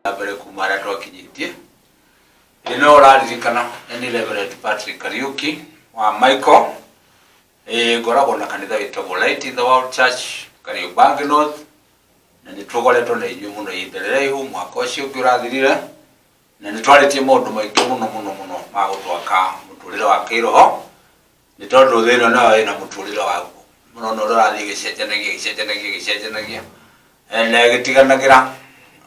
Abere kumara twakinyitie ino raririkana ni Reverend Patrick Kariuki wa Michael ngoragwo na kanitha witagwo Light in the World Church Kariobangi North na ni twogoretwo na inyuĩ muno ihinda ihu mwaka ũcio ũngĩ ũrathirire na ni twaritie maũndũ maingĩ muno ma gũtwaka mũtũrĩre wa kĩroho ni tondũ thĩ ĩno nayo ĩna mũtũrĩre waguo mũno no ũrathiĩ gĩcenjanagia na gĩtiganagĩra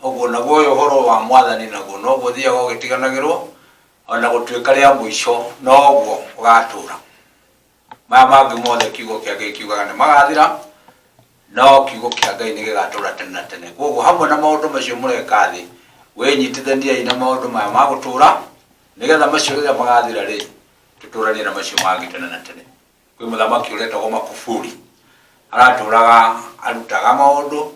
oguo naguo ũhoro wa mwathani naguo no gũthiaga ũgĩtiganagĩrwo ona gũtuĩka rĩa mũico noguo ũgatũra maya mangĩ mothe kiugo kĩa Ngai kiugaga nĩ magathira no kiugo kĩa Ngai nĩ gĩgatũra tene na tene koguo hamwe na maũndũ macio mũreka thĩ wĩnyitithaniei na maũndũ maya ma gũtũra nĩgetha macio rĩrĩa magathira rĩ tũtũranie na macio mangĩ tene na tene kwĩ mũthamaki ũretagwo Makufuri aratũraga arutaga maũndũ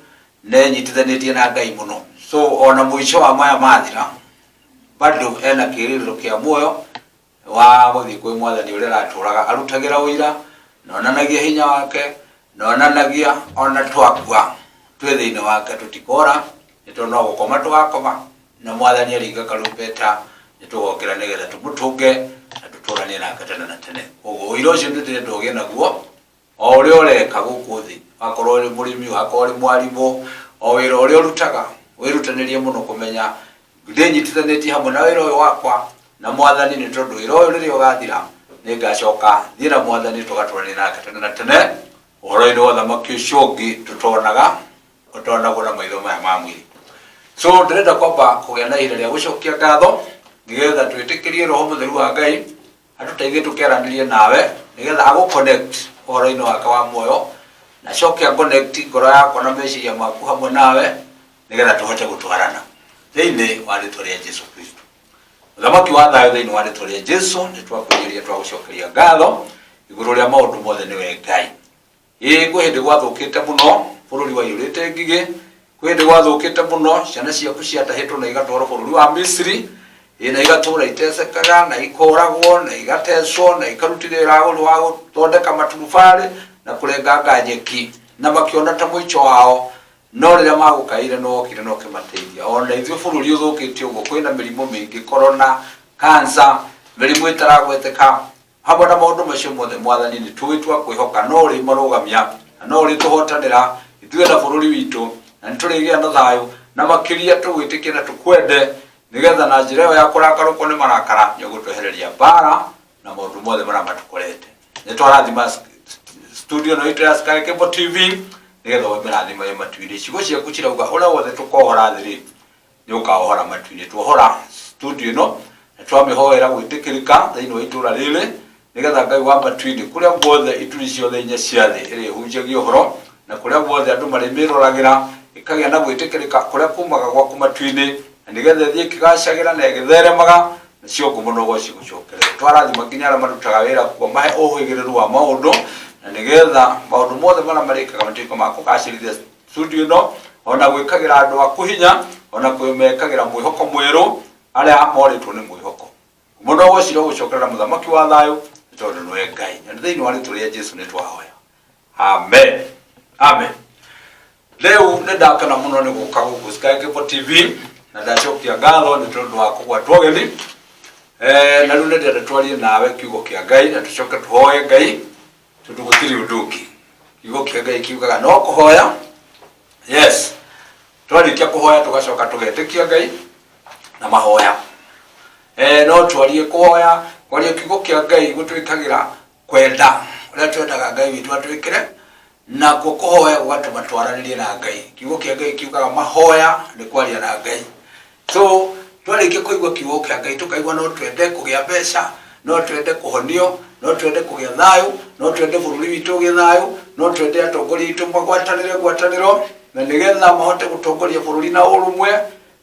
nenyitithanĩtie na Ngai mũno so ona mũico wa maya mathira bado ena kĩrĩro kĩa muoyo wa gũthiĩ kwĩ mwathani ũrĩa aratũraga arutagĩra ũira na onanagia hinya wake na onanagia ona twakua twĩ thĩinĩ wake tũtikora nĩ tondũ no gũkoma tũgakoma na mwathani aringa karumbeta nĩ tũgokĩra nĩgetha tũmũtũnge na tũtũranie nake tene na tene ũguo ũira ũcio nĩ ndĩrenda ũgĩe naguo o ũrĩa ũreka gũkũ thĩ wakorwo ũrĩ mũrĩmi wakorwo ũrĩ mwarimũ o wĩra ũrĩa ũrutaga wĩrutanĩrie mũno kũmenya ndĩnyitithanĩtie hamwe na wĩra ũyũ wakwa na mwathani nĩ tondũ wĩra ũyũ rĩrĩa ũgathira nĩ ngacoka thiĩ na mwathani tũgatũrania nake tene na tene ũhoro-inĩ wa ũthamaki ũcio ũngĩ tũtonagwo na maitho maya ma mwĩrĩ so ndĩrenda kwamba kũgĩa na ihinda rĩa gũcokia ngatho nĩgetha twĩtĩkĩrie roho mũtheru wa Ngai atũteithie tũkĩaranĩrie nawe nĩgetha agũconnect ũhoro-inĩ wake wa muoyo na cokia connect ngoro yakwa na meciria maku hamwe nawe nĩgetha tũhote gũtwarana thĩinĩ wa rĩĩtwa rĩa Jesũ Kristo mũthamaki wa thayũ thĩinĩ wa rĩĩtwa rĩa Jesũ nĩ twakwĩyũria twagũcokeria ngatho igũrũ rĩa maũndũ mothe nĩwe Ngai kwĩ hĩndĩ gwathũkĩte mũno bũrũri waiyũrĩte ngigĩ kwĩ hĩndĩ gwathũkĩte mũno ciana ciaku ciatahĩtwo na igatwarwo bũrũri wa Misiri na igatũũra itecekaga na ikoragwo na igatecwo na ikarutithio wĩra wa gũthondeka maturubarĩ na kũrenganga nyeki na makĩona ta mũico wao no rĩrĩa magũkaire no wokire no kĩmateithia ona ithuĩ bũrũri ũthũkĩte ũguo kwĩna mĩrimũ mĩingĩ corona cancer mĩrimũ ĩtaragweteka hamwe na maũndũ macio mothe mwathani nĩ tũgĩtua kwĩhoka no ũrĩ marũgamia no ũrĩ tũhotanĩra ithuĩ na bũrũri witũ na nĩ tũrĩgĩa na thayũ na makĩria tũgwĩtĩkia na tũkwende nĩgetha na njĩra ĩyo ya kũrakarũkwo nĩ marakara nĩ ũgũtwehereria mbara na maũndũ mothe marĩa matũkorete nĩ twarathima studio no itya Sky Cable TV nĩgetha wemerathima ya matu-inĩ ciugo ciaku cirauga ũrĩa wothe tũkohora thĩ nĩ ũkaohora matu-inĩ tuohora studio ĩno na twamĩhoera gwĩtĩkĩrĩka thĩinĩ wa itũũra rĩrĩ nĩgetha Ngai wa matu-inĩ kũrĩa guothe ituri ciothe inya cia thĩ ĩrĩa ĩhunjagia ũhoro na kũrĩa guothe andũ marĩmĩroragĩra ĩkagĩa na gwĩtĩkĩrĩka kũrĩa kumaga gwaku matu-inĩ na nĩgetha thiĩ ĩkĩgacagĩra na ĩgĩtheremaga nacio ngumo no gũcigũcokerera twarathima nginya arĩa marutaga wĩra kuo mahe ũhĩgĩrĩru wa maũndũ na nĩgetha maũndũ mothe marĩa marĩkaga matuĩke ma kũgacĩrithia studio ĩno ona gwĩkagĩra andũ aku hinya ona kwĩmekagĩra mwĩhoko mwerũ arĩa morĩtwo nĩ mwĩhoko mũno gũcira gũcokerera mũthamaki wa thayũ tondũ nĩwe Ngai na thĩinĩ wa rĩĩtwa rĩa Jesũ nĩ twahoya amen amen rĩu nĩ ndakena mũno nĩ gũka gũkũ Sky Cable TV na ndacokia ngatho nĩ tondũ wa kũgwatwo ũgeni na rĩu nĩ ndĩrenda twarie nawe kiugo kĩa Ngai na tũcoke tũhoye Ngai tondũ gũtirĩ ũndũ ũngĩ kiugo kĩa Ngai kiugaga no kũhoya yes twarĩkia kũhoya tũgacoka tũgetĩkia Ngai na mahoya no twarie kũhoya kwaria kiugo kĩa Ngai gũtwĩkagĩra kwenda ũrĩa twendaga Ngai witũ atwĩkĩre na kũhoya gũgatũma twaranĩrie na Ngai kiugo kĩa Ngai kiugaga mahoya nĩ kwaria na Ngai so twarĩkia kũigua kiugo kĩa Ngai tũkaigua no twende kũgĩa mbeca no twende kũhonio no twende kũgĩa thayũ no twende bũrũri witũ ũgĩe thayũ no twende atongoria aitũ magwatanĩre ngwatanĩro na nĩgetha mahote gũtongoria bũrũri na ũrũmwe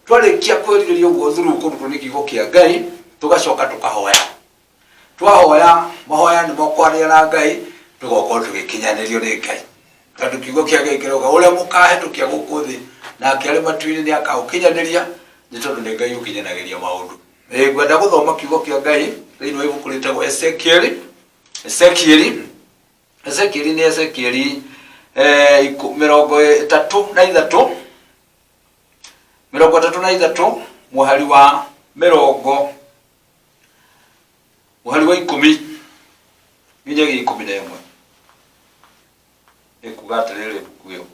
twarĩkia kwĩrirĩria ũguo through kũrutwo nĩ kiugo kĩa Ngai tũgacoka tũkahoya twahoya mahoya nĩ mokwaria na Ngai tũgokorwo tũgĩkinyanĩrio nĩ Ngai tondũ kiugo kĩa Ngai kĩroga ũrĩa mũkahĩtũkia gũkũ thĩ nake arĩ matu-inĩ nĩ akaũkinyanĩria nĩ tondũ nĩ Ngai ũkinyanagĩria maũndũ ngwenda gũthoma kiugo kĩa Ngai thĩinĩ wa ibuku rĩtagwo Ezekieli nĩ Ezekieli 33 33 muhari wa mirongo muhari wa 10 nginya 11 ekugaterere bukuyo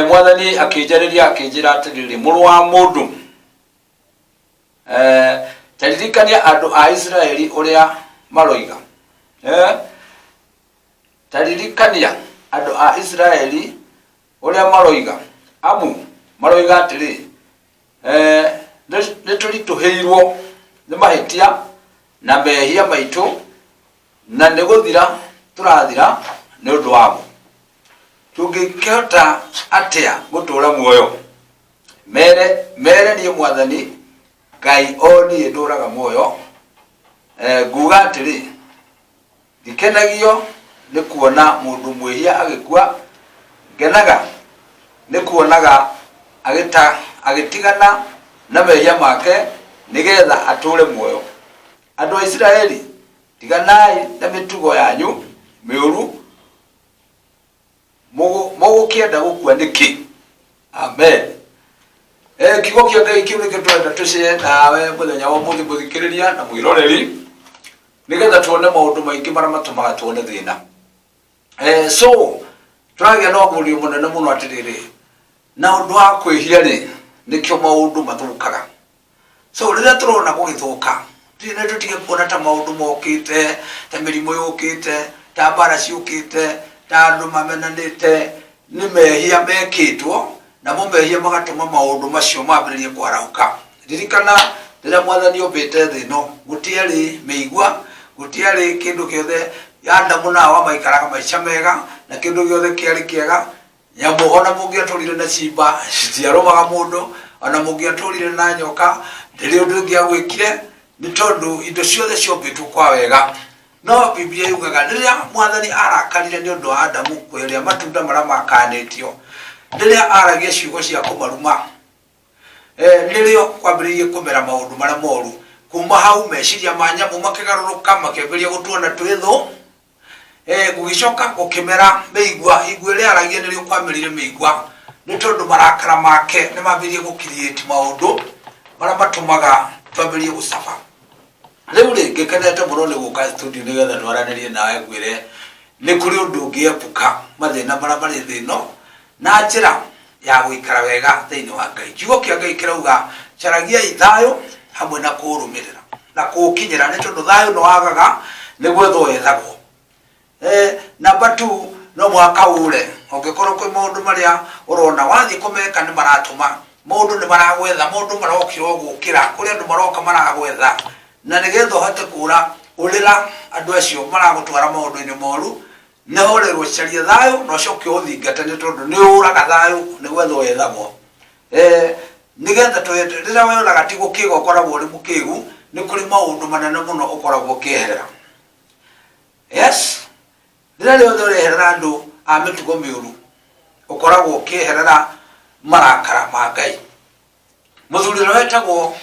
mwathani akijariria akijira atiriri muru wa mundu taririkania andu a Israeli uria maroiga taririkania andu a Israeli uria maroiga amu maroiga atiri niturituheirwo ni mahitia na mehia maitu na niguthira turathira ni undu wamo tungikihota atia gutura muoyo mere ni mwathani Ngai oni nduraga muoyo nguga atiri ndikenagio ni kuona mundu mwihia agikua ngenaga ni kuonaga agitigana na mehia make nigetha ature muoyo. Andu a Israeli tiganai na mitugo yanyu miuru mugukienda gukua niki. Amen. Kigo kia Ngai kiu niki twenda tucie nawe muthenya wa muthi muthikiriria na mwiroreri nigetha tuone maundu maingi maria matumaga tuone thina. So turagia no muri munene muno atiriri na undu wa kwihia ri nikio maundu mathukaga. So rira turona gugithuka tine tutige kuona ta maundu mokite ta mirimo yukite ta bara ciukite ta andu mamenanite ni mehia mekitwo na mumehia magatuma maundu macio mambiririe kwarauka. Ririkana rira mwathani ombite thino gutiari meigua gutiari kindu kiothe yanda muna wa maikaraga maica mega na kindu giothe kiari kiega nyamu ona mungiaturire na cimba citiaromaga mundu ona mungiaturire na nyoka ndiri undu ngiagwikire ni tondu indo ciothe ciombitwo kwa wega. No Biblia yugaga riria mwathani arakarire ni undu wa Adamu kweria matunda maria makanitio riria aragia ciugo cia kumaruma nirio kwambiririe kumera maundu maria moru. Kuma hau meciria ma nyamu makigaruruka makemberia gutuona twithu gugicoka gukimera meigua igua ria aragia nirio kwamerire meigua ni tondu marakara make ni mambirie gukiriate maundu maria matumaga twambirie gucafa. Riu ringi kenete muno ni guka studio nigetha twaranirie nawe ngwire ni kuri undu ngiepuka mathina maria mari thino na njira ya guikara wega thiini wa Ngai. Kiugo kia Ngai kirauga caragia ithayo hamwe na kurumirira na kukinyira ni tondu thayo no wagaga ni gwetho wethagwo. Number 2 no mwaka ure ungikorwo kwi maundu maria urona wathi kumeka ni maratuma maundu ni maragwetha maundu marokirwo gukira kuri andu maroka maragwetha na nigetho hote kura urira andu acio maragutwara maundu-ini moru ne horerwo caria thayo no coke uthingata ni tondu ni uraga thayo ni gwetho wethagwo. Nigetha twete rira we uraga ti gukiga ukoragwo uri mukigu ni kuri maundu manene muno ukoragwo ukieherera. Yes, rira riothe ureherera andu a mitugo miuru ukoragwo ukieherera marakara ma Ngai. Muthuri wetagwo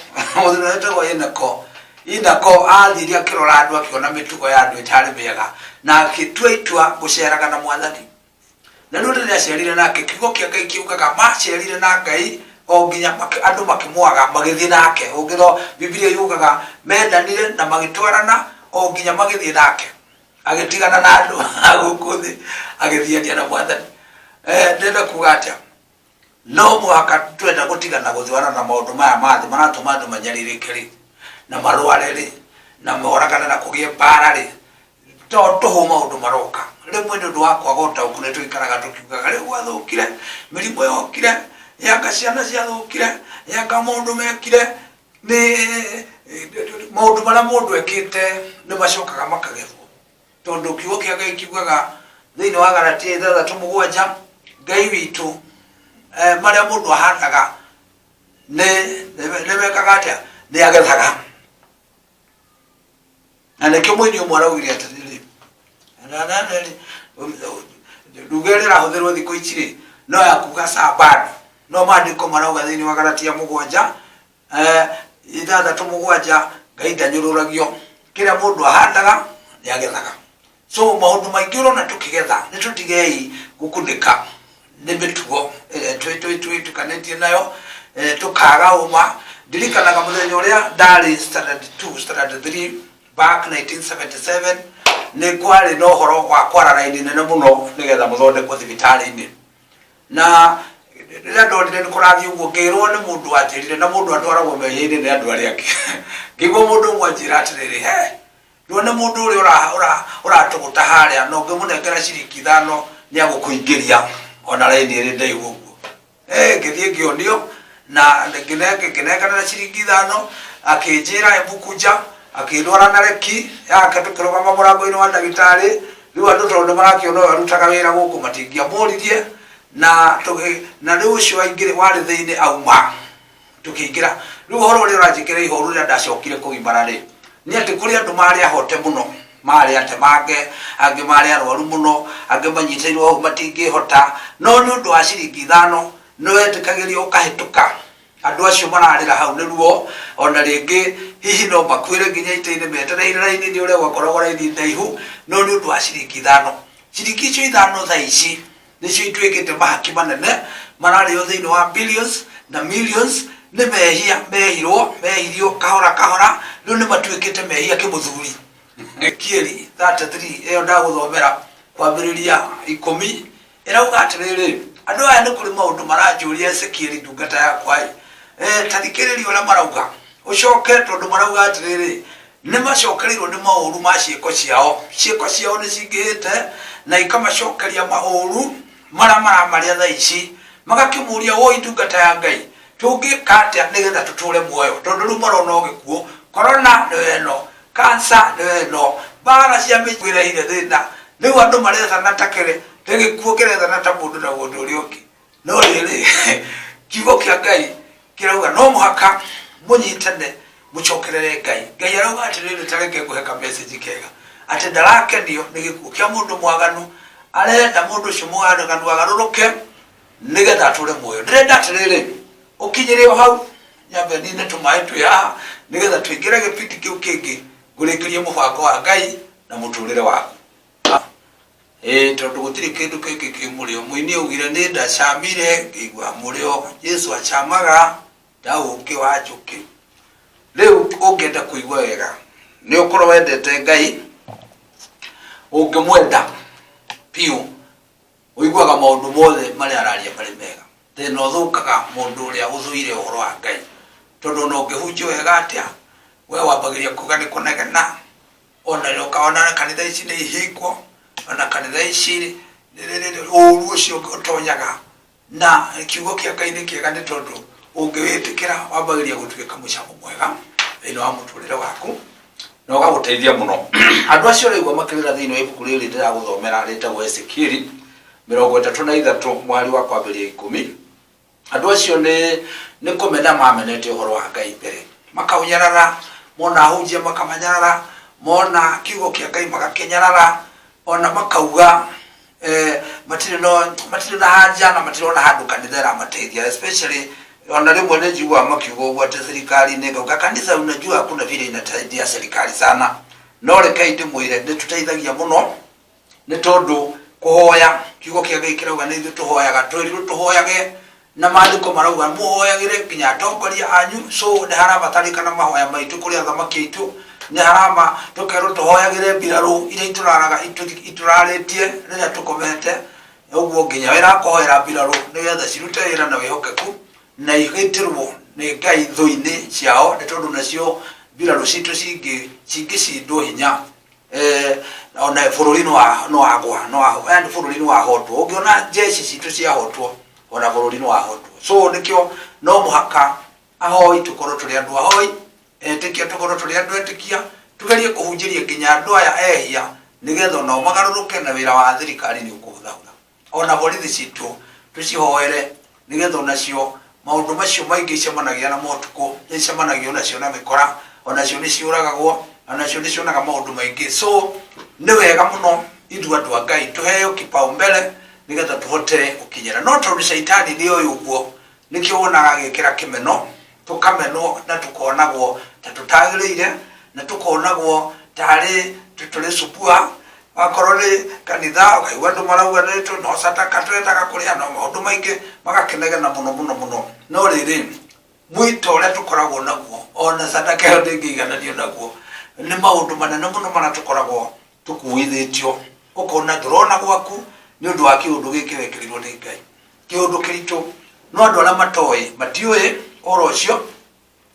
Inako athiria akirora andu akiona mitugo ya andu itari miega na akitua itua guceraga na mwathani. Na ndu riria acerire nake kiugo kia Ngai kiugaga macerire na Ngai o nginya andu makimwaga magithie nake. Ungiro Biblia yugaga mendanire na magitwarana o nginya magithie nake agitigana na andu agukuthi agithiania na mwathani. Ndenda kuga atia no mwaka twenda gutigana guthiwana na maundu maya mathi maratuma andu manyaririkiri na marwareri na moragana na kugie mbara ri tuhu maundu maroka rimwe ni undu wa kwaga utauku ni twikaraga tukiugaga riu gwathukire mirimo yokire yanga ciana ciathukire yanga maundu mekire ni maundu maria mundu ekite ni macokaga makagethwo tondu kiugo kia Ngai kiugaga thiini wa Galatia 6:7 Ngai witu maria mundu ahandaga ni mekaga atia ni agethaga. Na nikio mwini umwaraugire atiriri ndugere rahuthirwo thiku ici ri no ya kuga sabani no mandiko marauga thiini wa Galatia 6:7 Ngai ndanyururagio kiria mundu ahandaga ni agethaga. So maundu maingi urona tukigetha ni tutigei gukunika nĩ mĩtugo twĩtukanĩtie nayo tũkaga ũma. Ndirikanaga mũthenya ũrĩa ndarĩ standard 2 standard 3 back 1977 nĩ kwarĩ na ũhoro wa kwara raini nene mũno nĩgetha mũthondekwo thibitarĩ-inĩ, na rĩrĩa ndonire nĩ kũrathiĩ ũguo ngĩrwo nĩ mũndũ wanjĩrire, na mũndũ atwaragwo mehia-inĩ nĩ andũ arĩa angĩ. Ngĩigua mũndũ ũmwe anjĩra atĩrĩrĩ, nĩ mũndũ ũrĩa ũratũgũta harĩa na ũngĩmũnengera ciringi 5 nĩ agũkũingĩria ona raini ĩrĩ ndaihu ũguo. Ngĩthiĩ ngĩonio na ngĩnengana ciringi 5 akĩnjĩra ebukuja akĩndwara na reki yake tũkĩrũgama mũrango-inĩ wa ndagĩtarĩ. Rĩu andũ tondũ nĩ marakĩona ũyũ arutaga wĩra gũkũ matingĩamũririe, na rĩu ũcio warĩ thĩinĩ auma tũkĩingĩra. Rĩu ũhoro ũrĩa ũranjĩkĩra ihoru rĩrĩa ndacokire kũgimara rĩ nĩ atĩ kũrĩ andũ marĩ ahote mũno, marĩ atemange, angĩ marĩ arwaru mũno, angĩ manyitĩirwo hau matingĩhota, no nĩ ũndũ wa ciringi 5 nĩ wetĩkagĩrio ũkahĩtũka. Andũ acio mararĩra hau nĩ ruo, ona rĩngĩ hihi no makuĩre nginya ita-inĩ metereire raini-inĩ ũrĩa gwakoragwo raini ndaihu, no nĩ ũndũ wa ciringi 5. Ciringi icio 5 thaa ici nĩcio ituĩkĩte mahaki manene mararĩo thĩinĩ wa billions na millions. Nĩ mehia mehirio kahora kahora, rĩu nĩ matuĩkĩte mehia kĩmũthuri. Kieri 33 ĩyo ndagũthomera kwambĩrĩria 10 ĩrauga atĩrĩrĩ, andũ aya nĩ kũrĩ maũndũ maranjũria Ezekiel ndungata yakwa, ta thikĩrĩria ũrĩa marauga ũcoke, tondũ marauga atĩrĩrĩ nĩ macokereirwo nĩ maũru ma ciĩko ciao. Ciĩko ciao nĩ cingĩhĩte na ikamacokeria maũru marĩa maramarĩa thaa ici, magakĩmũria woi ndungata ya Ngai tũngĩka atĩa nĩgetha tũtũre muoyo, tondũ rĩu marona ũgĩkuo. Corona nĩ ĩno, cancer nĩ ĩno, mbara cia mĩrimũ ĩrehire thĩna. Rĩu andũ marethana ta kĩrĩ gĩkuo kĩrethana ta mũndũ na mũndũ ũrĩa ũngĩ. No rĩrĩ kiugo kĩa Ngai kĩrauga no mũhaka mũnyitane mũcokerere Ngai. Ngai arauga atĩrĩrĩ, ta reke ngũhe message kega atĩ ndarakenio nĩ gĩkuo kĩa mũndũ mwaganu, arenda mũndũ ũcio mwaganu agarũrũke nĩgetha atũre muoyo. Ndĩrenda atĩrĩrĩ ũkinyĩre o hau nyambe nine tũmaĩ twĩ haha nĩgetha tũingĩre gĩbindi kĩu kĩngĩ ngũrĩkĩrie mũbango wa Ngai na mũtũrĩre waku. Tondũ gũtirĩ kĩndũ kĩngĩ kĩ mũrĩo. Mũini augire nĩ ndacamire ngĩigua mũrĩo, Jesu acamaga ndaũkĩ wa njũkĩ. Rĩu ũngĩenda kũigua wega nĩ ũkorwo wendete Ngai, ũngĩmwenda piũ ũiguaga maũndũ mothe marĩa araria marĩ mega. Thĩna ũthũkaga mũndũ ũrĩa ũthũire ũhoro wa Ngai, tondũ no ũngĩhunjio wega atĩa we wambagĩria kuga nĩ kũnegena, ona ũkaona kanitha ici nĩ ihingwo, ona kanitha ici ũru ũcio ũtonyaga. Na kiugo kĩa Ngai nĩ kĩega nĩ tondũ ũngĩwĩtĩkĩra wambagĩria gũtuĩka mũcamo mwega thĩinĩ wa mũtũrĩre waku na ũgagũteithia mũno. Andũ acio rĩu makĩrĩra thĩinĩ wa ibuku rĩrĩ ndĩragũthomera rĩtagwo Ezekiel 33 mweri wa kwambĩrĩria 10. Andũ acio nĩ kũmena mamenete ũhoro wa Ngai mbere, makaũnyarara, mona ahunjia makamanyarara, mona kiugo kĩa Ngai magakĩnyarara, ona makauga matirĩ na hanja na matirĩ na handũ kanitha ĩramateithia. Especially ona rĩmwe nĩ njiguaga makiuga ũguo atĩ thirikari-inĩ, ngauga kanitha unajua hakuna vile inasaidia serikali sana, no rekei ndĩmwĩre nĩ tũteithagia mũno, nĩ tondũ kũhoya kiugo kĩa Ngai kĩrauga nĩ ithuĩ tũhoyaga, twĩrirwo tũhoyage na maandĩko marauga mũhoyagĩre nginya atongoria anyu. So nĩ harabatarĩkana mahoya maitũ kũrĩ athamaki aitũ, nĩ harama tũkerwo tũhoyagĩre mbirarũ iria itũrarĩtie rĩrĩa tũkomete. Ũguo nginya wĩrakũhoera mbirarũ nĩgetha cirute wĩra na wĩhokeku na igĩtĩrwo nĩ Ngai thũ-inĩ ciao, nĩ tondũ nacio mbirarũ citũ cingĩcindwo hinya ona bũrũri no agwa, yani bũrũri no ahotwo. Ũngĩona jeshi citũ ciahotwo ona bũrũri no ahotwo. So nĩkĩo no mũhaka ahoi tũkorwo tũrĩ andũ ahoi, etĩkia tũkorwo tũrĩ andũ etĩkia, tugerie kũhunjĩria nginya andũ aya ehia nĩgetha onao magarũrũke na wĩra wa thirikari nĩ ũkũhũthahũtha. Ona borithi citũ tũcihoere nĩgetha onacio maũndũ macio maingĩ icemanagia na motukũ, icemanagia onacio na mĩkora, onacio nĩ ciũragagwo, onacio nĩ cionaga maũndũ maingĩ. So nĩ wega mũno ithuĩ andũ a Ngai tũheo kipaumbele nĩgetha tũhote gũkinyĩra. No tondũ caitani nĩ oĩ ũguo, nĩkĩo wonaga agĩkĩra kĩmeno, tũkamenwo na tũkonagwo ta tũtagĩrĩire, na tũkonagwo tarĩ tũrĩ supua, akoroni kanitha ukaigua andu marauganitwo no sataka twendaga kuria no maundu maingi magakenegena muno no riri mwito uria tukoragwo naguo ona sataka yo ndingigananio naguo ni maundu manene muno maratukoragwo tukuithitio ukona ndurona gwaku ni undu wa kiundu giki wekirirwo ni Ngai kiundu kiritu no andu aria matoi matiui oro ucio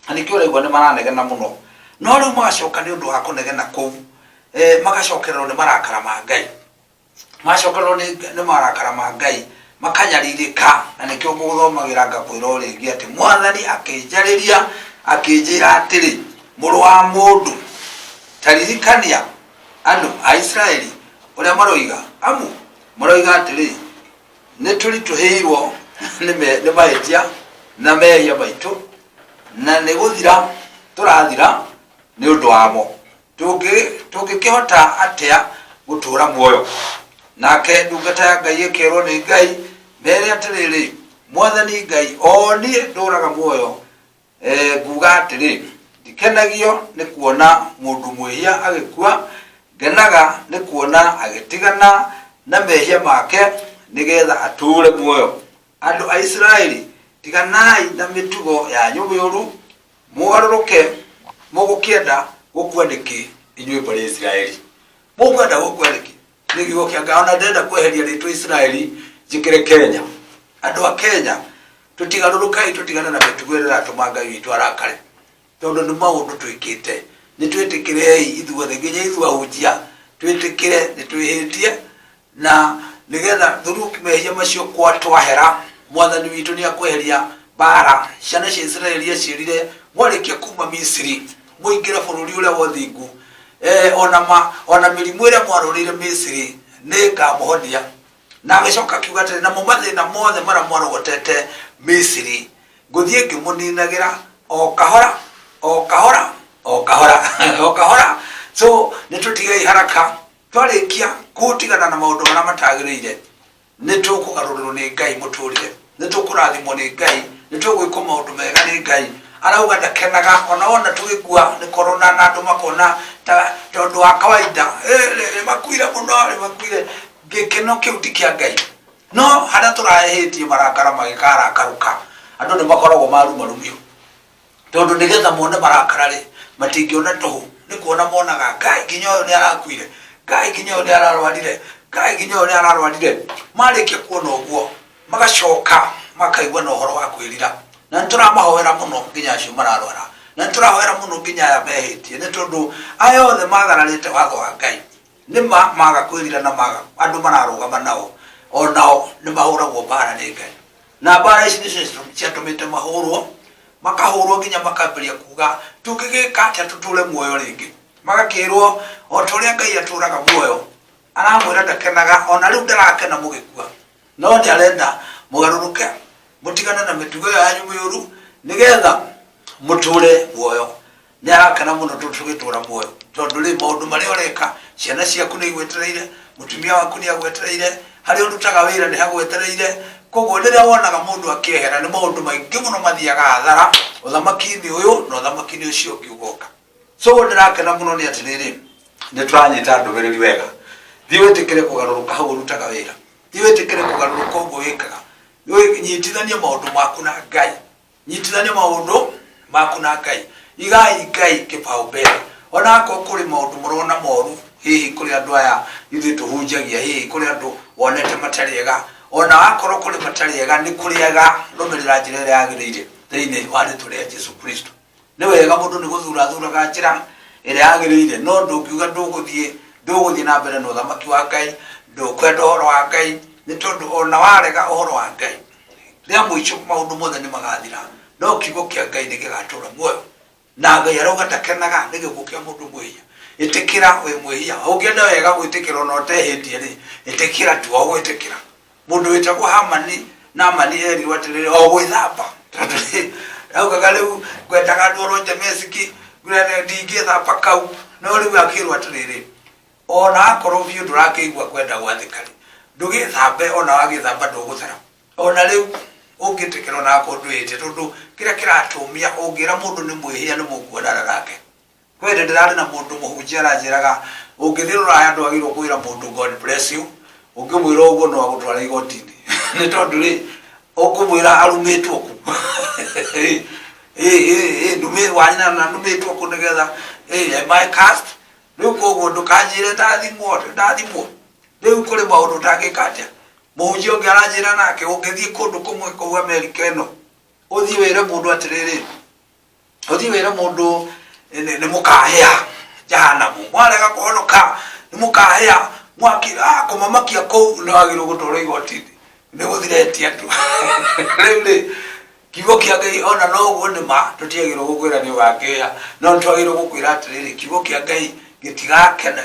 ani kiura igwa ni maranegena muno no riu magacoka ni undu wa kunegena kuu magacokerwo ni marakara ma Ngai macokerwo ni marakara ma Ngai makanyaririka na nikio muguthomagira ngakwira ringi ati mwathani akinjariria akinjira atiri muru wa mundu taririkania andu a Israeli uria maroiga amu maroiga atiri ni turi tuhirwo ni maetia na mehia maitu na ni guthira turathira ni undu wamo tungikihota atia gutura muoyo nake ndungata ya Ngai ikirwo ni Ngai mere atiriri mwathani Ngai oni nduraga muoyo nguga atiri ndikenagio ni kuona mundu mwihia agikua ngenaga ni kuona agitigana na mehia make nigetha ature muoyo andu a Israeli tiganai na mitugo ya nyuburu mugaruruke mugukienda gukua niki inywe bari Israeli mukwenda gukua niki nigio kianga ndenda kweheria ritu Israeli jikire Kenya andu a Kenya tutigarurukai tutigana na mitugo tumanga witu arakare tondu ni maundu twikite ni twitikire ithuothe nginya ithuahunjia twitikire ni twihitie na nigetha thuru mehia macio kwa twahera mwathani witu ni akweheria bara ciana cia Israeli ciirire mwarikia kuma Misiri muingira bururi uria wothingu ona mirimu iria mwarorire Misiri ni ngamuhonia na agicoka kiuga atiri na mumathina mothe mara mwarogotete Misiri nguthie ngimuninagira o kahora so nitutigai haraka twarikia kutigana na maundu maria matagirire nitukugarurwo ni Ngai muturire nitukurathimwo ni Ngai nitugwikwo maundu mega ni Ngai arauga ndakenaga ona tugikua ni corona na andu makona tondu wa kawaida makuire muno makuire gikeno kiu ti kia Ngai no haria turahetie marakara magikara karuka andu ni makoragwo marumio tondu nigetha mone marakara ri matingiona tuhu ni kuona monaga Ngai nginyo ni arakuire Ngai nginyo ni ararwarire Ngai nginyo ni ararwarire marikia kuona uguo magacoka makaigwa na uhoro wa kwirira na nturamahoera muno nginya acio mararwara na nturahoera muno nginya ya mehitie ni tondu ayothe magararite watho wa Ngai ni maga kwirira na maga andu mararugama nao onao ni mahuragwo bara ni Ngai na bara ici nicio ciatumite mahurwo makahurwo nginya makambiria kuga tungigika atia tuture muoyo ringi magakirwo o turia Ngai aturaga muoyo aramwira ndakenaga ona riu ndarakena mugikua no ndi arenda mugaruruke mutigana na mitugo yanyu miyuru nigetha muture muoyo ni arakena muno tugitura muoyo tondu ri maundu maria ureka ciana ciaku ni igwetereire mutumia waku ni agwetereire hari urutaga wira ni hagwetereire koguo riria wonaga mundu akiehera ni maundu maingi muno mathiaga hathara uthamaki-ini uyu na uthamaki-ini ucio ukiugoka so ndirakena muno ni atiriri ni turanyita ndugiriri wega thiwetikire kugaruruka hau urutaga wira thiwetikire kugaruruka uguo wikaga nyitithania maundu maku na Ngai nyitithania maundu maku na Ngai igai Ngai kipaumbele ona ko kuri maundu murona moru hihi kuri andu aya ithu tuhunjagia hihi kuri andu wonete matariega ona akoro kuri matariega ni kuriega rumirira njira ria yagirire thiini wa ritu ria Jesu Kristo ni wega mundu ni guthuraga njira ria yagirire no ndungiuga nduguthie na mbere no thamaki wa Ngai ndukwenda uhoro wa Ngai ni tondu ona warega uhoro wa Ngai ria muico maundu mothe ni magathira no kiugo kia Ngai ni gigatura muoyo na Ngai arauga ndakenaga ni gikuo kia mundu mwihia itikira we mwihia ungienda wega gwitikira no tehitie ri itikira tu o gwitikira mundu witagwo Hamani eri watirire o gwithamba augaga riu ngwendaga ndworo Dameski ngwenda ndingithamba kau no riu akirwo atiriri ona akorwo biu ndurakeigua kwenda gwathikari ndugithambe ona wagithamba nduguthara ona riu ungitikira na ko ndwite tondu kira kiratumia ungira mundu ni mwihia ni mukuonana nake kwende ndirari na mundu muhunjia na njiraga ungithirura aya ndu agirwo kwira mundu God bless you ungimwira uguo no agutwara igotini ni tondu ri ukumwira arumitwo ku ndume wanyina na ndumitwo ku nigetha my cast riu koguo ndukanjire ndathimwo riu kuri maundu tangikatia muhunjia ungi aranjira nake ungithii kundu kumwe kuu America ino uthii wire mundu atiriri uthii wire mundu ni mukahea jahanamu mwarega kuhonoka ni mukahea mwakira kumamakia kou no agirwo gutwara igotini ni guthiretie andu riu kiugo kia Ngai ona no guo ni ma tutiagirwo gukwira ni wakea no twagirwo gukwira atiriri kiugo kia Ngai gitigakena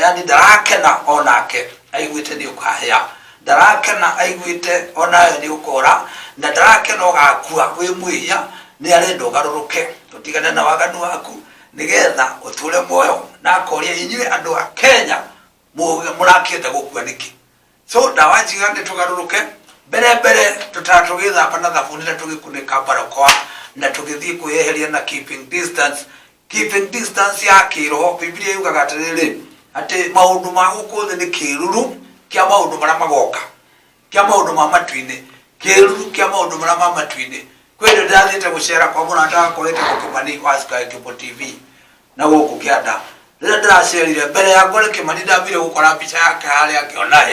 yani ndarakena onake aiguite ni ukahea ndarakena aiguite onayo ni ukora na ndarakena ugakua wi mwihia ni arenda ugaruruke tutigane na waganu waku nigetha uture moyo na akoria inyue andu a Kenya murakite gukua niki so ndawajigane tugaruruke mbere tutatugithamba na thabuni na tugikunika barokwa na tugithii kuyeheria na keeping distance ya kiroho. Biblia yugaga atiriri ati maundu ma guku thi ni kiruru kia maundu maria magoka kia maundu ma matwini kiruru kia maundu maria ma matwini kwende ndathite gucera kwa muna ndakorete gukimani kwa Sky Cable TV na guku kianda rira ndiracerire mbere ya ngore Kimani ndambire gukora picha yake hari akiona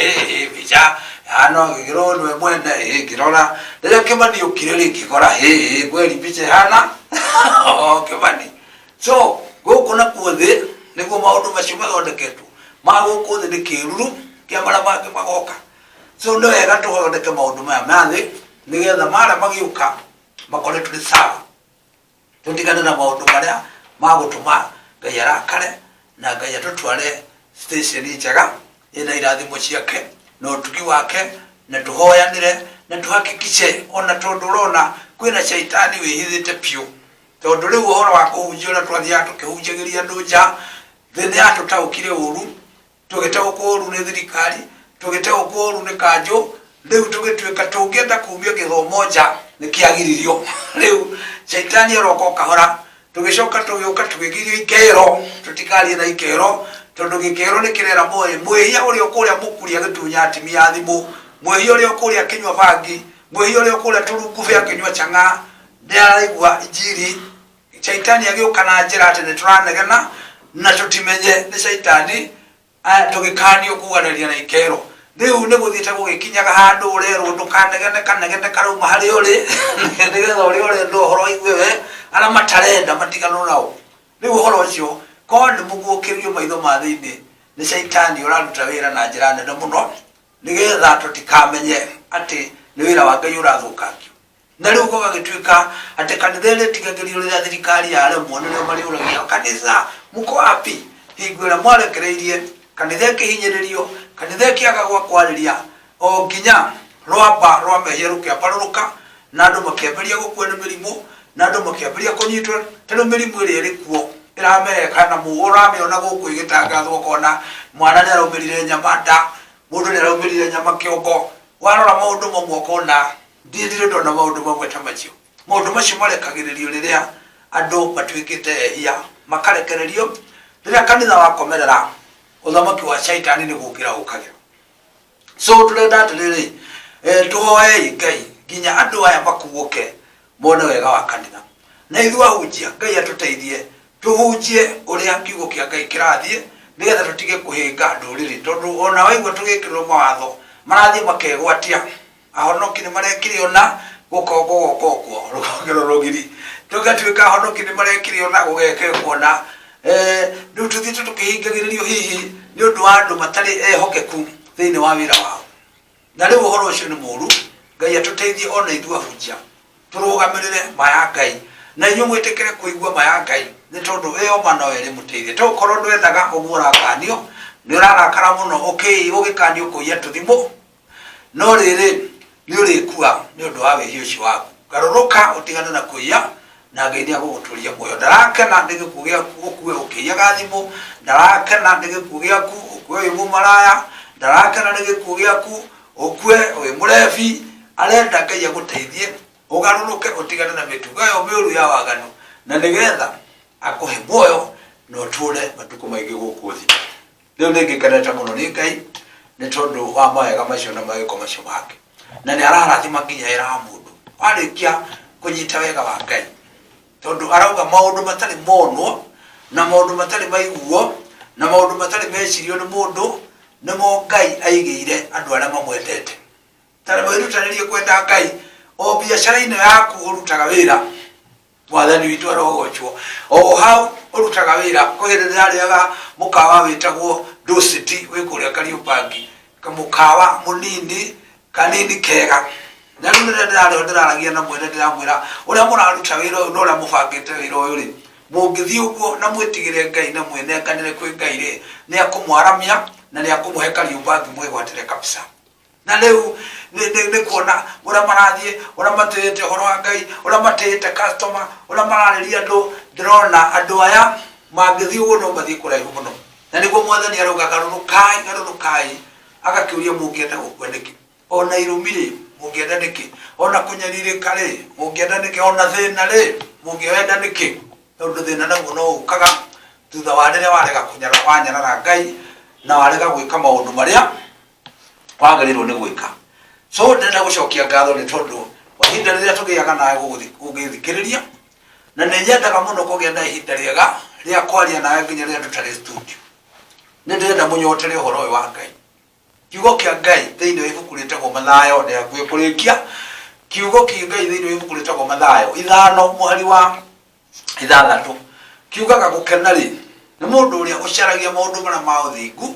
picha hano gigiro nwe mwene girora rira Kimani ukire rikigora kweli picha hana Kimani so guku na kuthi niguo maundu macio mathondeketwo ma guku thi ni kiruru kia maria mangi magoka so no wega tuthondeke maundu maya mathi nigetha maria magiuka makore tuli sawa tutigane na maundu maria magutuma Ngai arakare na Ngai atutware station njega ina irathimo ciake na utugi wake na tuhoyanire na tuhakikishe ona tondu rona kwina shaitani wihithite piu tondu riu uhoro wa kuhunjia na twathia tukihunjagiria andu nja thini atutaukire uru tugitaukwo uru ni thirikari tugitaukwo uru ni kanjo riu tugituika tungienda kumia githomo nja ni kiagiririo riu shaitani aroko kahora tugicoka tugiuka tugigirio ikero tutikarie na ikero tondu gikero ni kirera moyo mwihia uri okuria mukuria gitunya atimia thimu mwihia uri okuria kinywa bangi mwihia uri okuria turungufe akinywa changa ndiaraigua injiri shaitani agiuka na njira ati ni turanegena na tutimenye ni shaitani tugikanio kuganĩria na ikero riu ni guthite gugikinyaga handu urerwo ndukanegene karuma hari uri nigetha uri urenda uhoro igue we ara matarenda matigano nao riu uhoro ucio ko ni mugukirio maitho ma thiini ni shaitani uraruta wira na njira nene muno nigetha tutikamenye ati ni wira wa Ngai urathukangio na riu ko gagituika ati kanitha ri tigagirio ria thirikari yaremwo nirio mari uragia kanitha muko wapi hingwira mwarekereirie kanitha kihinyiririo kanitha kiaga gwa kwariria o nginya rwamba rwa mehia rukiambaruruka na andu makiamberia gukua ni mirimu na andu makiamberia kunyitwo teno mirimu iri iri kuo iramereka na uramiona guku igitangathwo kona mwana ni araumirire nyama nda mundu ni araumirire nyama kiongo warora maundu mamwe kona ndithire ndona maundu mamwe ta macio maundu macio marekagiririo riria andu matuikite ehia makarekererio riria kanitha wakomerera uthamaki wa shaitani ni gukira ukagira so turenda atiriri tuhoe Ngai nginya andu aya makuguke mone wega wa kanitha na ithu ahunjia Ngai atuteithie tuhunjie uria kiugo kia Ngai kirathie nigetha tutige kuhinga nduriri tondu ona waigua tugikirwo mawatho marathie makegwatia ahonoki ni marekire ona gukogwo rukogero rugiri tugatuika ahonoki ni marekire ona gugeke kuona riu tuthite tukihingagiririo hihi ni undu wa andu matari ehokeku thiini wa wira wao na riu uhoro ucio ni muru Ngai atuteithie ona ithu ahunjia turugamirire maya Ngai na inyu mwitikire kuigua maya Ngai ni tondu eo mano eri muteithie to korwo ndwendaga uguora kanio ni urarakara muno ugikanio kuia tuthimo no riri ni urikua ni undu wa wihio ucio waku garuruka utigane na kuia na Ngai ni aguguturia muoyo ndarakena ndigikugia ukue ukiyaga thimu ndarakena ndigikugia ku ukue uyu maraya ndarakena ndigikugia ku ukue uyu murefi arenda Ngai aguteithie ugaruruke utigane na mitugo yo miuru ya waganu na nigetha akuhe muoyo no tule matuko maige gukuthi leo ngikeneta muno ni Ngai ni tondu wa mawega macio na magiko macio make na ni ararathima nginya ira mundu arikia kunyita wega wa Ngai tondu arauga maundu matari monwo na maundu matari maiguo na maundu matari mecirio ni mundu nimo Ngai aigire andu aria mamwendete tare mwirutanirie kwenda Ngai o biashara ino yaku urutaga wira mwathani witu arogochwo o hau urutaga wira kwirira riaga mukawa witagwo Dosity wikuria Kariubangi kamukawa munini kanini kega na riu ndiragia na mwene ndiramwira uria muraruta wira no ria mubangite wira uyu ri mungithii uguo na mwitigire Ngai na mwene kanire kwi Ngai ri ni akumwaramia na ni akumuhe Kariubangi mwegwatire kabisa na leo ne kuona ura marathie ura matete horo wa Ngai ura matete customer ura marariria ndo ndrona andu aya mangithi uno mathi kuraihu muno na niguo mwathani arauga garurukai agakiuria mungienda gukwendeki ona irumire mungienda niki ona kunyaririka ri mungienda niki ona thina ri mungienda niki tondu thina naguo no ukaga thutha wa rĩrĩa warega kunyara wanyarara Ngai na warega gwika maundu maria wagĩrĩirwo nĩ gwĩka so ndenda gucokia ngatho nĩ tondu wa ihinda rĩrĩa tũgĩaga nawe gũgĩthikĩrĩria na nĩ nyendaga mũno kũgĩa na ihinda rĩega rĩa kwaria nawe nginya rĩrĩa tũtarĩ studio nĩ ndĩrenda mũnyotere ũhoro ũyũ wa Ngai kiugo kĩa Ngai thĩinĩ wa ibuku rĩtagwo Mathayo nĩ hakuhĩ kũrĩkia kiugo kĩa Ngai thĩinĩ wa ibuku rĩtagwo Mathayo 5:6 kiugaga gũkena rĩ nĩ mũndũ ũrĩa ũcaragia maũndũ marĩa ma ũthingu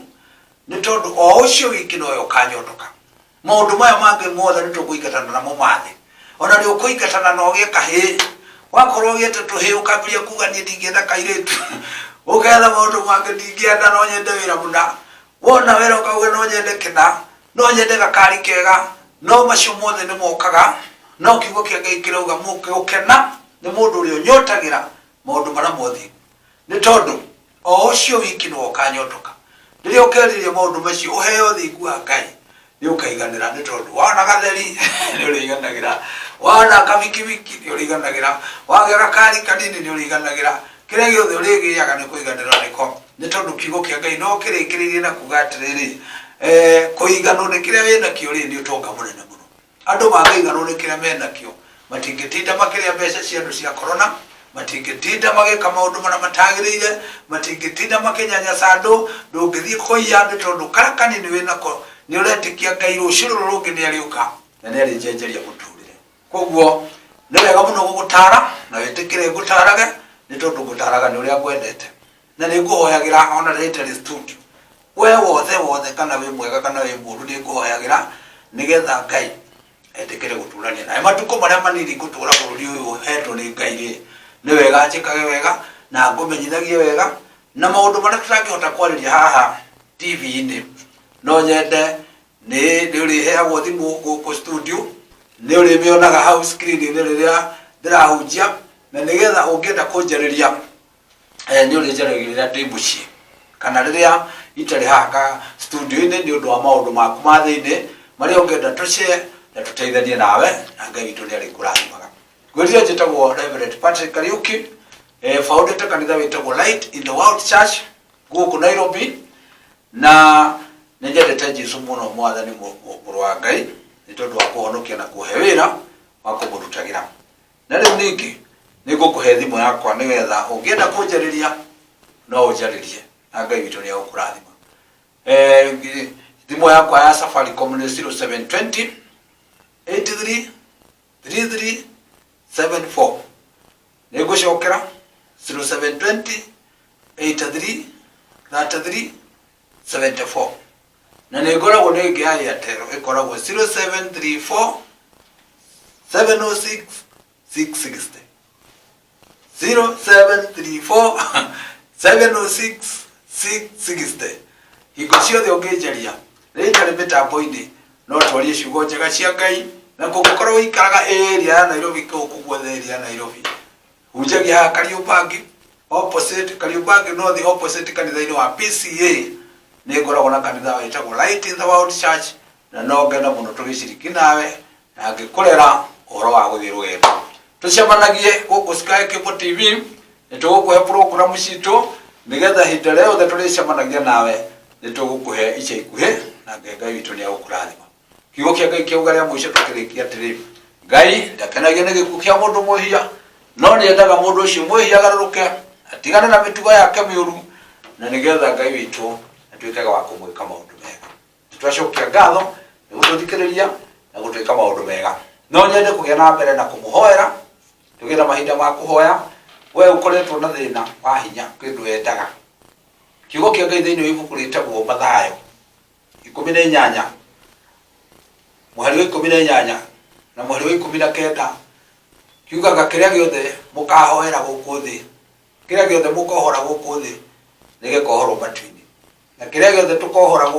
nĩ tondu o ucio wiki noyo kanyotoka maundu maya mangĩ mothe nĩ tũkũingatana namo mathĩ ona nĩ ũkũingatana na ũgĩe kahĩĩ wakorwo ũgĩte tũhĩĩ ũkambĩrĩria kuga niĩ ndingĩenda kairĩtu ũgetha maũndũ mangĩ ndingĩenda no nyende wĩra mũna wona wĩra ũkauga no nyende kĩna no nyende gakari kega no macio mothe nĩ mokaga no kiugo kĩa Ngai kĩrauga mũkĩũkena nĩ mũndũ ũrĩa ũnyotagĩra maũndũ marĩa ma ũthingu nĩ tondu o ucio wiki no ũkanyotoka rĩrĩa ũkeririe maũndũ macio ũheo thingu wa Ngai nĩ ũkaiganĩra nĩ tondu wana gatheri nĩ ũrĩiganagĩra wana kabikibiki nĩ ũrĩiganagĩra wagĩa gakari kanini nĩ ũrĩiganagĩra kĩrĩa gĩothe ũrĩgĩaga nĩ kũiganĩra nĩko nĩ tondu kiugo kĩa Ngai no kĩrĩkĩrĩirie na kuga atĩrĩrĩ kũiganwo nĩ kĩrĩa wĩnakĩo rĩ nĩ ũtonga mũnene mũno andũ mangĩiganwo nĩ kĩrĩa menakĩo matingĩtinda makĩrĩa mbeca cia andũ cia korona matingĩtinda magĩka maũndũ marĩa matagĩrĩire matingĩtinda makĩnyanyaca andũ ndũngĩthiĩ kũiya nĩ tondu karĩa kanini wĩnako nĩ ũretĩkia Ngai rũciũ rũrũ rũngĩ nĩ arĩũka na nĩ arĩnjenjeria mũtũrĩre koguo nĩ wega mũno gũgũtara na wĩtĩkĩre ngũtarage nĩ tondu ngũtaraga nĩ ũrĩa ngwendete na nĩ ngũhoyagĩra ona rĩrĩa itarĩ studio we wothe kana wĩ mwega kana wĩ mũũru nĩ ngũhoyagĩra nĩgetha Ngai etĩkĩre gũtũrania nawe matukũ marĩa manini ngũtũra bũrũri ũyũ hetwo nĩ Ngai rĩ nĩ wega njĩkage wega na ngũmenyithagie wega na maũndũ marĩa tũtangĩhota kwarĩria haha TV-inĩ no nyende nĩ ũrĩheagwo thimũ gũkũ studio nĩ ũrĩmĩonaga hau screen-inĩ rĩrĩa ndĩrahunjia na nĩgetha ũngĩenda kũnjarĩria nĩ ũrĩnjaragĩrĩra ndĩ mũciĩ kana rĩrĩa itarĩ haha studio-inĩ nĩ ũndũ wa maũndũ maku ma thĩinĩ marĩa ũngĩenda tũshare na tũteithanie nawe na Ngai witũ nĩ arĩkũrathimaga gwĩrĩra njĩtagwo Reverend Patrick Kariuki foundete kanitha wĩtagwo Light in the World Church gũkũ Nairobi na nĩ njendete Jesũ mũno mwathani mũrũ wa Ngai nĩ tondũ wa kũhonokia na kũhe wĩra wa kũmũrutagĩra na rĩu ningĩ nĩ ngũkũhe thimũ yakwa nĩgetha ũngĩenda kũnjarĩria no ũnjarĩrie na Ngai witũ nĩ agũkũrathima thimũ yakwa ya Safaricom nĩ 0720 83 33 74 nĩ ngũcokera 0720 83 33 74 na nĩ ngoragwo nĩ ĩngĩ ya Airtel ĩkoragwo 0734 706 660 0734 706 660 hingo ciothe ũngĩnjaria rĩrĩa itarĩ mĩtambo-inĩ no twarie ciugo njega cia Ngai na kũngĩkorwo ũikaraga area ya Nairobi kũu guothe area ya Nairobi hunjagia haha Kariubangi opposite Kariubangi no the opposite kanitha-inĩ wa PCA nĩ ngoragwo na kanitha wĩtagwo Light in the World Church na no ngena mũno tũgĩciriki nawe na ngĩkũrera ũhoro wa gũthiĩ rũgendo tũcemanagie gũkũ Sky Cable TV nĩ tũgũkũhe program citũ nigetha hinde leo the turicemanagia nawe nitugukuhe ica ikuhe na Ngai witu ni agukurathima. Kiugo kia Ngai kiuga ria muico tukirikia atiri Ngai ndakenagia ni gikuo kia mundu muhia no ni endaga mundu ucio muhia agaruruke atigane na mitugo yake miuru na nigetha Ngai witu atuikaga wa kumwika maundu mega. Twacokia ngatho ni gututhikiriria na gutuika maundu mega. No nyende kugia na mbere na kumuhoera tugira mahinda ma kuhoya we ukoretwo na thina wa hinya kindu wendaga. Kiugo kia Ngai thiini wa ibuku ritagwo Mathayo 18 muhari wa 18 na muhari wa 19 kiugaga kiria giothe mukahoera guku thi kiria giothe mukohora guku thi nigikohorwo matu-ini na kiria giothe tukohora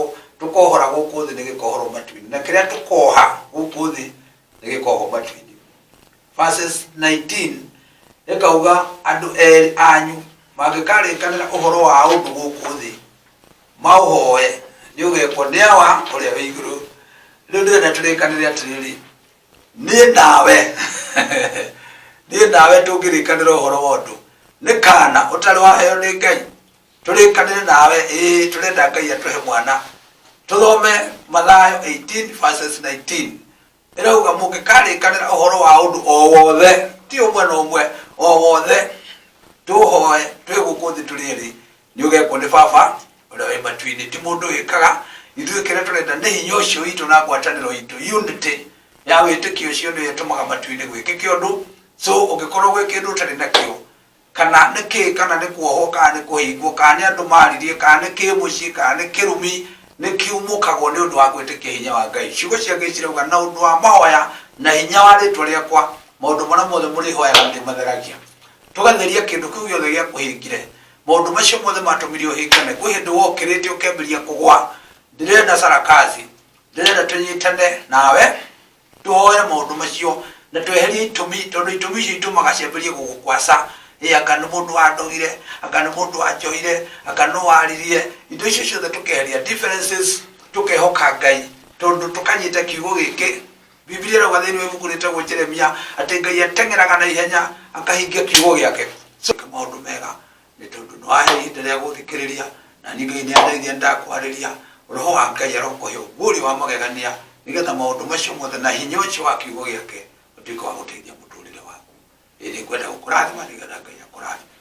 guku thi nigikohorwo matu-ini na kiria tukoha guku thi nigikohwo matu-ini. Verses 19 ekauga andu eri anyu mangikarikanira uhoro wa undu guku thi mauhoe ni ugekwo ni awa uria wi iguru. Riu ndirenda turikanire atiriri ni nawe ni nawe tungirikanira uhoro wa undu ni kana utari waheo ni Ngai turikanire nawe turenda Ngai atuhe mwana. Tuthome Mathayo 18 verses 19 irauga mungikarikanira uhoro wa undu o wothe ti umwe na umwe o wothe tuhoe twigukuthi turiri ni ugekwo ni baba uria wi matu-ini ti mundu wikaga ithuĩ kĩrĩa tũrenda nĩ hinya ũcio witũ na ngwatanĩro itũ unity ya wĩtĩkio ũcio nĩ ĩtũmaga matu-inĩ gwĩkĩke ũndũ. So ũngĩkorwo gwĩ kĩndũ ũtarĩ nakĩo kana nĩ kĩ kana nĩ kuohwo kana nĩ kũhingwo kana nĩ andũ maririe kana nĩ kĩmũciĩ kana nĩ kĩrumi nĩ kiumũkagwo nĩ ũndũ wa gwĩtĩkia hinya wa Ngai. Ciugo cia Ngai cirauga na ũndũ wa mahoya na hinya wa rĩtwa rĩakwa maũndũ marĩa mothe mũrĩhoyaga ndĩmatheragia. Tũgatheria kĩndũ kĩu gĩothe gĩa kũhĩngire maũndũ macio mothe matũmire ũhĩngane. Kwĩ hĩndĩ wokĩrĩte ũkĩambĩrĩria kũgwa ndirenda sarakazi ndirenda tunyitane nawe tuhoe maundu macio na tweherie itumi tondu itumi icio itumaga ciambirie gugukwaca aka nĩ mundu wandogire aka nĩ mundu wanjohire aka no waririe indo icio ciothe tukeheria differences tukehoka Ngai tondu tukanyita kiugo gĩkĩ. Biblia rauga thĩinĩ wa ibuku rĩtagwo Jeremia atĩ Ngai ateng'eraga na ihenya akahingia kiugo gĩake. Maundu mega nĩ tondu nĩ wahe ihinda rĩa gũthikĩrĩria na ningĩ nĩ andeithia ndakwarĩria roho wa Ngai arokohe ũguũri wa magegania nigetha maũndũ macio mothe na hinya ũcio wa kiugo gĩake ũtuĩke wa gũteithia mũtũrĩre waku. Nĩ ngwenda gũkũrathima nigetha Ngai akũrathime.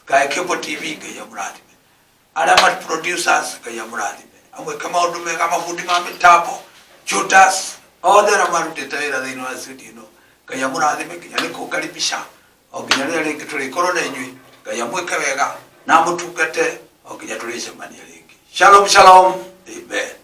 Sky Cable TV Ngai amũrathime. Arĩa producers Ngai amũrathime. Amwĩke maũndũ mega mabundi ma mĩtambo shooters othe arĩa marutĩte wĩra thĩinĩ wa studio ĩno Ngai amũrathime nginya nĩ kũngaribisha o nginya rĩrĩa rĩngĩ tũrĩkorwo na inyuĩ. Ngai amwĩke wega na mũtungate o nginya tũrĩcemania rĩngĩ. Shalom shalom. Amen.